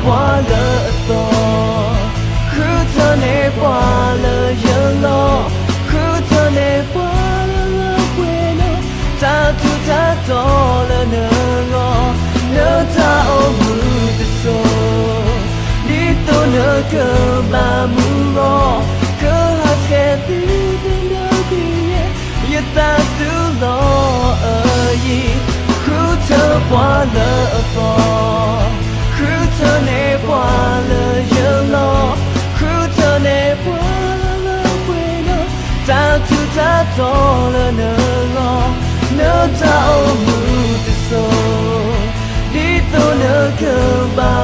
qua lỡ to cứ thơ nè qua lỡ giờ lo cứ thơ nè qua lỡ quên nó ta thu ta to lỡ nỡ ngó nỡ ta ôm mưa từ sâu đi tôi nỡ cơ ba mưa ngó cơ hát khe tí bên đâu kia giờ ta tự lo ở gì cứ thơ qua lỡ to cứ thơ nè qua lỡ giờ lo cứ thơ nè qua lỡ quên nó ta thu ta to lỡ nỡ ngó nỡ ta ôm mưa từ sâu đi tôi nỡ cơ ba